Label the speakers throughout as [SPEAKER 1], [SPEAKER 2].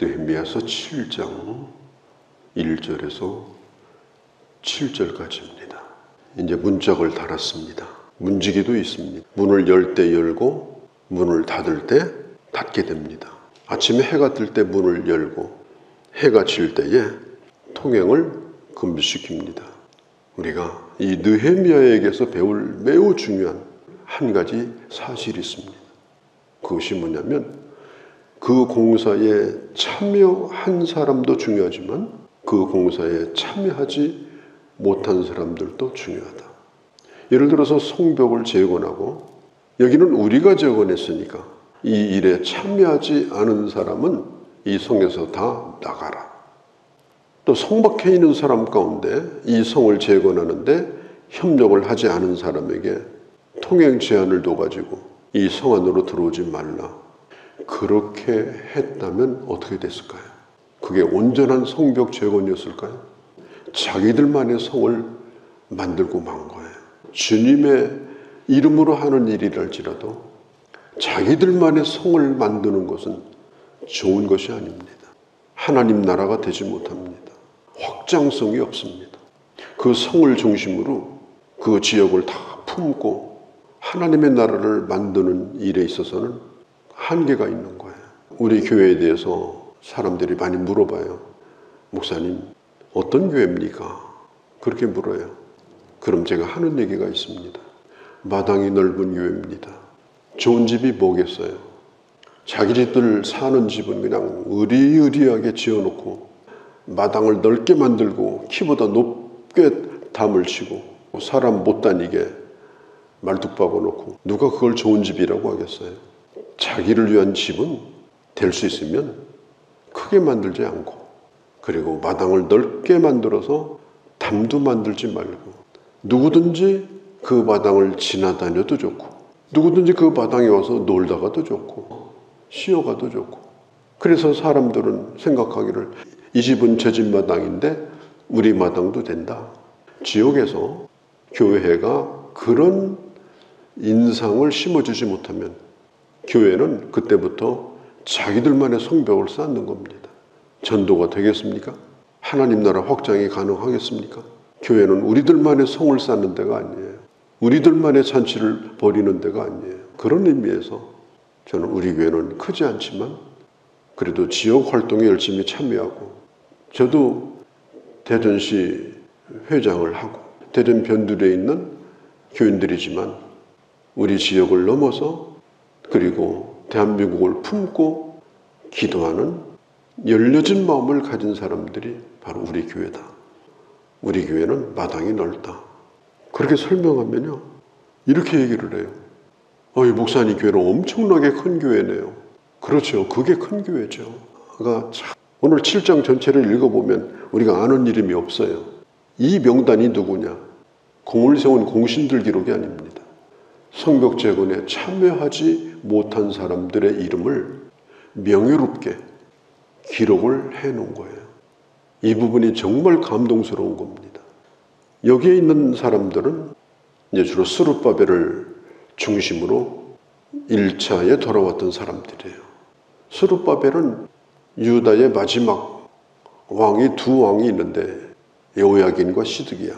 [SPEAKER 1] 느헤미야서 7장 1절에서 7절까지입니다. 이제 문짝을 달았습니다. 문지기도 있습니다. 문을 열 때 열고 문을 닫을 때 닫게 됩니다. 아침에 해가 뜰 때 문을 열고 해가 질 때에 통행을 금지시킵니다. 우리가 이 느헤미야에게서 배울 매우 중요한 한 가지 사실이 있습니다. 그것이 뭐냐면 그 공사에 참여한 사람도 중요하지만 그 공사에 참여하지 못한 사람들도 중요하다. 예를 들어서 성벽을 재건하고 여기는 우리가 재건했으니까 이 일에 참여하지 않은 사람은 이 성에서 다 나가라. 또 성 밖에 있는 사람 가운데 이 성을 재건하는데 협력을 하지 않은 사람에게 통행 제한을 둬가지고 이 성 안으로 들어오지 말라. 그렇게 했다면 어떻게 됐을까요? 그게 온전한 성벽 재건이었을까요? 자기들만의 성을 만들고 만 거예요. 주님의 이름으로 하는 일이랄지라도 자기들만의 성을 만드는 것은 좋은 것이 아닙니다. 하나님 나라가 되지 못합니다. 확장성이 없습니다. 그 성을 중심으로 그 지역을 다 품고 하나님의 나라를 만드는 일에 있어서는 한계가 있는 거예요. 우리 교회에 대해서 사람들이 많이 물어봐요. 목사님, 어떤 교회입니까? 그렇게 물어요. 그럼 제가 하는 얘기가 있습니다. 마당이 넓은 교회입니다. 좋은 집이 뭐겠어요? 자기들 사는 집은 그냥 으리으리하게 지어놓고 마당을 넓게 만들고 키보다 높게 담을 치고 사람 못 다니게 말뚝 박아놓고 누가 그걸 좋은 집이라고 하겠어요? 자기를 위한 집은 될 수 있으면 크게 만들지 않고 그리고 마당을 넓게 만들어서 담도 만들지 말고 누구든지 그 마당을 지나다녀도 좋고 누구든지 그 마당에 와서 놀다가도 좋고 쉬어가도 좋고 그래서 사람들은 생각하기를 이 집은 저 집 마당인데 우리 마당도 된다. 지역에서 교회가 그런 인상을 심어주지 못하면 교회는 그때부터 자기들만의 성벽을 쌓는 겁니다. 전도가 되겠습니까? 하나님 나라 확장이 가능하겠습니까? 교회는 우리들만의 성을 쌓는 데가 아니에요. 우리들만의 잔치를 벌이는 데가 아니에요. 그런 의미에서 저는 우리 교회는 크지 않지만 그래도 지역 활동에 열심히 참여하고 저도 대전시 회장을 하고 대전 변두리에 있는 교인들이지만 우리 지역을 넘어서 그리고 대한민국을 품고 기도하는 열려진 마음을 가진 사람들이 바로 우리 교회다. 우리 교회는 마당이 넓다. 그렇게 설명하면요 이렇게 얘기를 해요. 이 목사님 교회는 엄청나게 큰 교회네요. 그렇죠. 그게 큰 교회죠. 그러니까 오늘 7장 전체를 읽어보면 우리가 아는 이름이 없어요. 이 명단이 누구냐? 공을 세운 공신들 기록이 아닙니다. 성벽 재건에 참여하지 못한 사람들의 이름을 명예롭게 기록을 해놓은 거예요. 이 부분이 정말 감동스러운 겁니다. 여기에 있는 사람들은 이제 주로 스룹바벨을 중심으로 1차에 돌아왔던 사람들이에요. 스룹바벨은 유다의 마지막 왕이 두 왕이 있는데 여호야긴과 시드기야.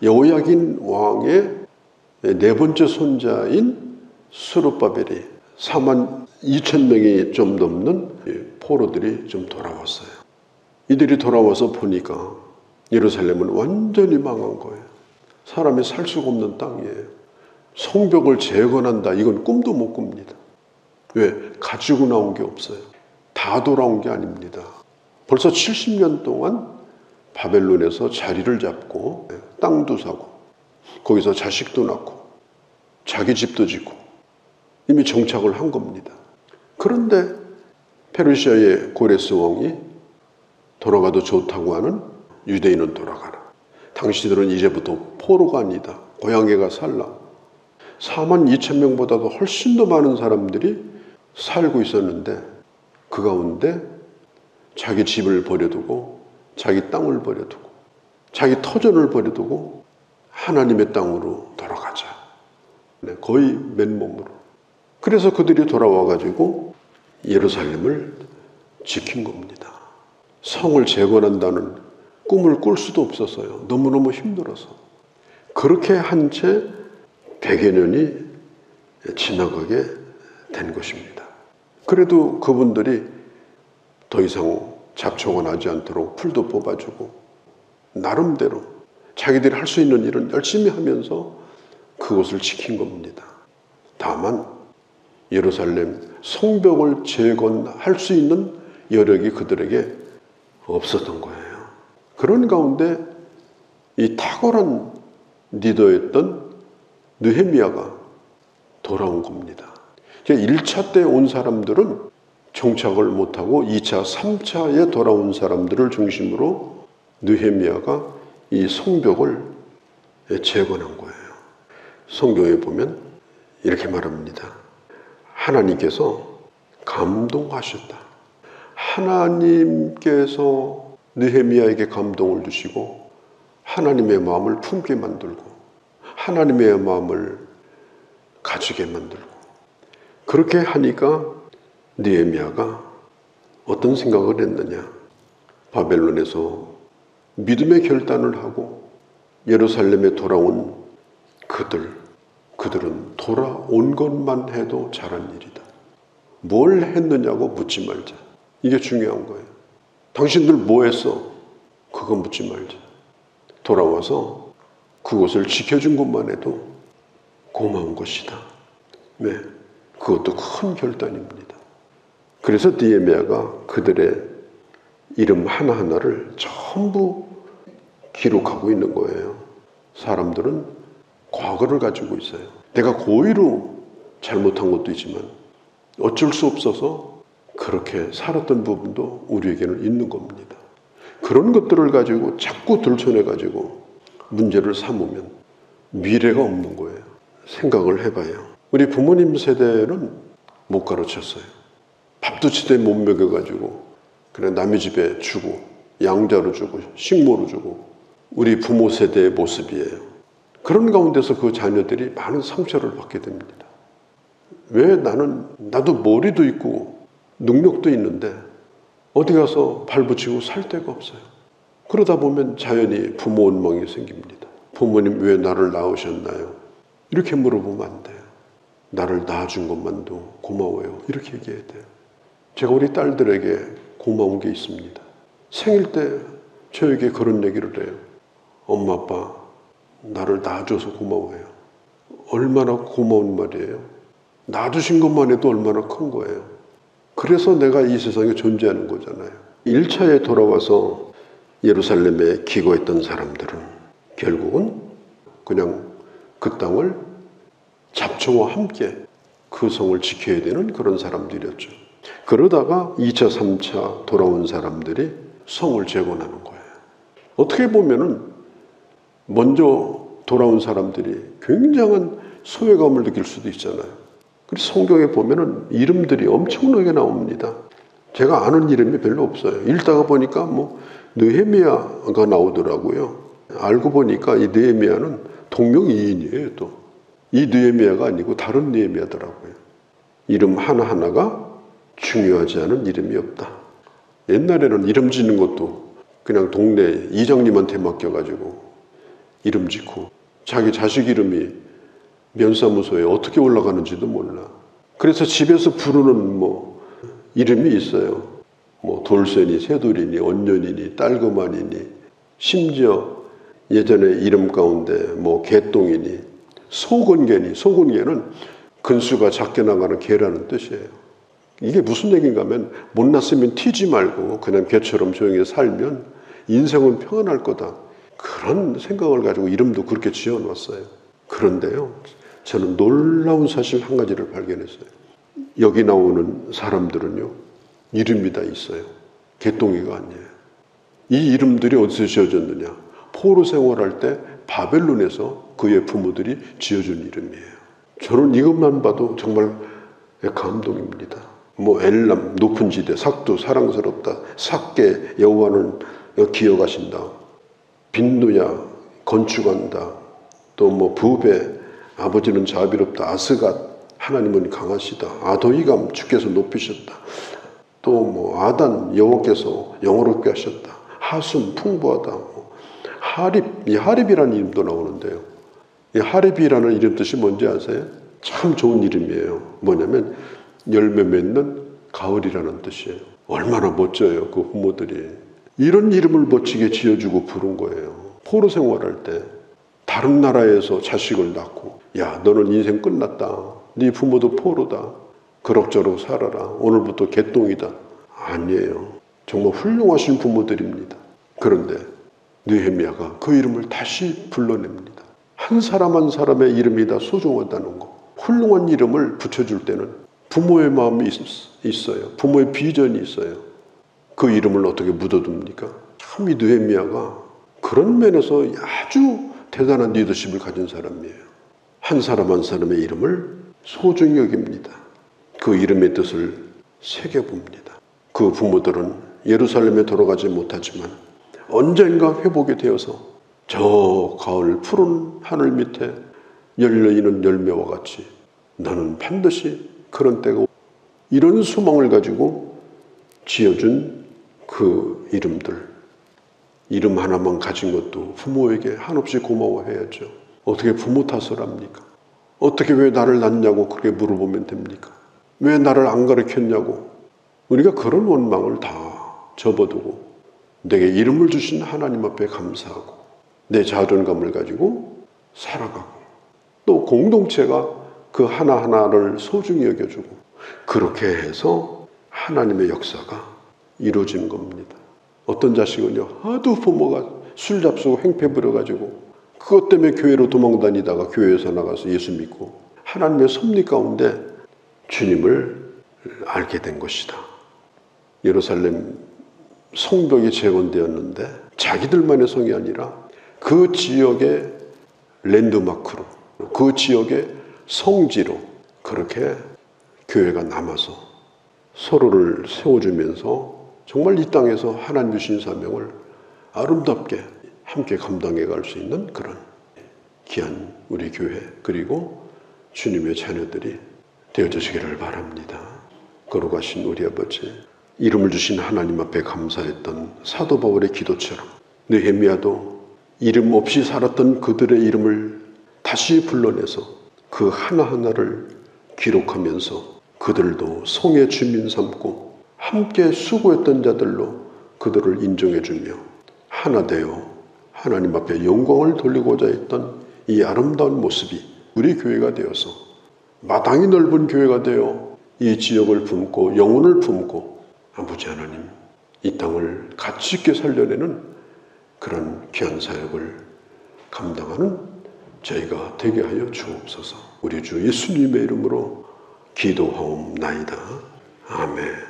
[SPEAKER 1] 여호야긴 왕의 네 번째 손자인 스룹바벨이 42,000명이 좀 넘는 포로들이 좀 돌아왔어요. 이들이 돌아와서 보니까 예루살렘은 완전히 망한 거예요. 사람이 살 수가 없는 땅이에요. 성벽을 재건한다. 이건 꿈도 못 꿉니다. 왜? 가지고 나온 게 없어요. 다 돌아온 게 아닙니다. 벌써 70년 동안 바벨론에서 자리를 잡고 땅도 사고 거기서 자식도 낳고 자기 집도 짓고 이미 정착을 한 겁니다. 그런데 페르시아의 고레스 왕이 돌아가도 좋다고 하는 유대인은 돌아가라. 당신들은 이제부터 포로가 아니다. 고향에 가 살라. 42,000명보다도 훨씬 더 많은 사람들이 살고 있었는데 그 가운데 자기 집을 버려두고 자기 땅을 버려두고 자기 터전을 버려두고 하나님의 땅으로 돌아가자. 거의 맨몸으로. 그래서 그들이 돌아와가지고 예루살렘을 지킨 겁니다. 성을 재건한다는 꿈을 꿀 수도 없었어요. 너무너무 힘들어서. 그렇게 한 채 100여 년이 지나가게 된 것입니다. 그래도 그분들이 더 이상 잡초가 나지 않도록 풀도 뽑아주고 나름대로 자기들이 할 수 있는 일은 열심히 하면서 그것을 지킨 겁니다. 다만 예루살렘 성벽을 재건할 수 있는 여력이 그들에게 없었던 거예요. 그런 가운데 이 탁월한 리더였던 느헤미야가 돌아온 겁니다. 1차 때 온 사람들은 정착을 못하고 2차, 3차에 돌아온 사람들을 중심으로 느헤미야가 이 성벽을 재건한 거예요. 성경에 보면 이렇게 말합니다. 하나님께서 감동하셨다. 하나님께서 느헤미야에게 감동을 주시고 하나님의 마음을 품게 만들고 하나님의 마음을 가지게 만들고 그렇게 하니까 느헤미야가 어떤 생각을 했느냐. 바벨론에서 믿음의 결단을 하고 예루살렘에 돌아온 그들은 돌아온 것만 해도 잘한 일이다. 뭘 했느냐고 묻지 말자. 이게 중요한 거예요. 당신들 뭐 했어? 그거 묻지 말자. 돌아와서 그것을 지켜준 것만 해도 고마운 것이다. 네, 그것도 큰 결단입니다. 그래서 느헤미야가 그들의 이름 하나하나를 전부 기록하고 있는 거예요. 사람들은 과거를 가지고 있어요. 내가 고의로 잘못한 것도 있지만 어쩔 수 없어서 그렇게 살았던 부분도 우리에게는 있는 겁니다. 그런 것들을 가지고 자꾸 들춰내가지고 문제를 삼으면 미래가 없는 거예요. 생각을 해봐요. 우리 부모님 세대는 못 가르쳤어요. 밥도 제대로 못 먹여가지고 그냥 남의 집에 주고 양자로 주고 식모로 주고 우리 부모 세대의 모습이에요. 그런 가운데서 그 자녀들이 많은 상처를 받게 됩니다. 왜 나도 머리도 있고 능력도 있는데 어디 가서 발붙이고 살 데가 없어요. 그러다 보면 자연히 부모 원망이 생깁니다. 부모님 왜 나를 낳으셨나요? 이렇게 물어보면 안 돼요. 나를 낳아준 것만도 고마워요. 이렇게 얘기해야 돼요. 제가 우리 딸들에게 고마운 게 있습니다. 생일 때 저에게 그런 얘기를 해요. 엄마 아빠 나를 낳아줘서 고마워요. 얼마나 고마운 말이에요. 낳아주신 것만 해도 얼마나 큰 거예요. 그래서 내가 이 세상에 존재하는 거잖아요. 1차에 돌아와서 예루살렘에 기거했던 사람들은 결국은 그냥 그 땅을 잡초와 함께 그 성을 지켜야 되는 그런 사람들이었죠. 그러다가 2차, 3차 돌아온 사람들이 성을 재건하는 거예요. 어떻게 보면은 먼저 돌아온 사람들이 굉장한 소외감을 느낄 수도 있잖아요. 그래서 성경에 보면은 이름들이 엄청나게 나옵니다. 제가 아는 이름이 별로 없어요. 읽다가 보니까 느헤미야가 나오더라고요. 알고 보니까 이 느헤미야는 동명이인이에요. 또 이 느헤미야가 아니고 다른 느헤미야더라고요. 이름 하나하나가 중요하지 않은 이름이 없다. 옛날에는 이름 짓는 것도 그냥 동네 이장님한테 맡겨가지고 이름 짓고 자기 자식 이름이 면사무소에 어떻게 올라가는지도 몰라. 그래서 집에서 부르는 이름이 있어요. 돌쇠니, 새돌이니, 언년이니, 딸그만이니, 심지어 예전에 이름 가운데 개똥이니, 소근개니, 소근개는 근수가 작게 나가는 개라는 뜻이에요. 이게 무슨 얘기인가 하면 못 났으면 튀지 말고 그냥 개처럼 조용히 살면 인생은 평안할 거다. 그런 생각을 가지고 이름도 그렇게 지어놨어요. 그런데요, 저는 놀라운 사실 한 가지를 발견했어요. 여기 나오는 사람들은요, 이름이 다 있어요. 개똥이가 아니에요. 이 이름들이 어디서 지어졌느냐? 포로 생활할 때 바벨론에서 그의 부모들이 지어준 이름이에요. 저는 이것만 봐도 정말 감동입니다. 엘람, 높은 지대, sak두, 사랑스럽다, 삭게, 여호와는 기억하신다, 빈누야, 건축한다, 또 부베, 아버지는 자비롭다, 아스갓, 하나님은 강하시다, 아도이감, 주께서 높이셨다. 또 뭐 아단 여호와께서 영어롭게 하셨다. 하순 풍부하다. 하립, 이 하립이라는 이름도 나오는데요. 이 하립이라는 이름 뜻이 뭔지 아세요? 참 좋은 이름이에요. 뭐냐면 열매 맺는 가을이라는 뜻이에요. 얼마나 멋져요, 그 부모들이. 이런 이름을 멋지게 지어주고 부른 거예요. 포로 생활할 때 다른 나라에서 자식을 낳고, 야, 너는 인생 끝났다. 네 부모도 포로다. 그럭저럭 살아라. 오늘부터 개똥이다. 아니에요. 정말 훌륭하신 부모들입니다. 그런데 느헤미야가 그 이름을 다시 불러냅니다. 한 사람 한 사람의 이름이 다 소중하다는 거. 훌륭한 이름을 붙여줄 때는 부모의 마음이 있어요. 부모의 비전이 있어요. 그 이름을 어떻게 묻어둡니까? 참 이 느헤미야가 그런 면에서 아주 대단한 리더십을 가진 사람이에요. 한 사람 한 사람의 이름을 소중히 여깁니다. 그 이름의 뜻을 새겨봅니다. 그 부모들은 예루살렘에 돌아가지 못하지만 언젠가 회복이 되어서 저 가을 푸른 하늘 밑에 열려있는 열매와 같이 너는 반드시 그런 때가 이런 소망을 가지고 지어준 그 이름들, 이름 하나만 가진 것도 부모에게 한없이 고마워해야죠. 어떻게 부모 탓을 합니까? 어떻게 왜 나를 낳냐고 그렇게 물어보면 됩니까? 왜 나를 안 가르쳤냐고. 우리가 그런 원망을 다 접어두고 내게 이름을 주신 하나님 앞에 감사하고 내 자존감을 가지고 살아가고 또 공동체가 그 하나하나를 소중히 여겨주고 그렇게 해서 하나님의 역사가 이루어지는 겁니다. 어떤 자식은요, 하도 부모가 술 잡수고 행패 부려가지고 그것 때문에 교회로 도망다니다가 교회에서 나가서 예수 믿고 하나님의 섭리 가운데 주님을 알게 된 것이다. 예루살렘 성벽이 재건되었는데 자기들만의 성이 아니라 그 지역의 랜드마크로, 그 지역의 성지로 그렇게 교회가 남아서 서로를 세워주면서 정말 이 땅에서 하나님 주신 사명을 아름답게 함께 감당해 갈 수 있는 그런 귀한 우리 교회 그리고 주님의 자녀들이 되어주시기를 바랍니다. 거룩하신 우리 아버지, 이름을 주신 하나님 앞에 감사했던 사도 바울의 기도처럼 느헤미야도 이름 없이 살았던 그들의 이름을 다시 불러내서 그 하나하나를 기록하면서 그들도 성의 주민 삼고 함께 수고했던 자들로 그들을 인정해주며 하나 되어 하나님 앞에 영광을 돌리고자 했던 이 아름다운 모습이 우리 교회가 되어서 마당이 넓은 교회가 되어 이 지역을 품고 영혼을 품고 아버지 하나님 이 땅을 가치 있게 살려내는 그런 귀한 사역을 감당하는 저희가 되게 하여 주옵소서. 우리 주 예수님의 이름으로 기도하옵나이다. 아멘.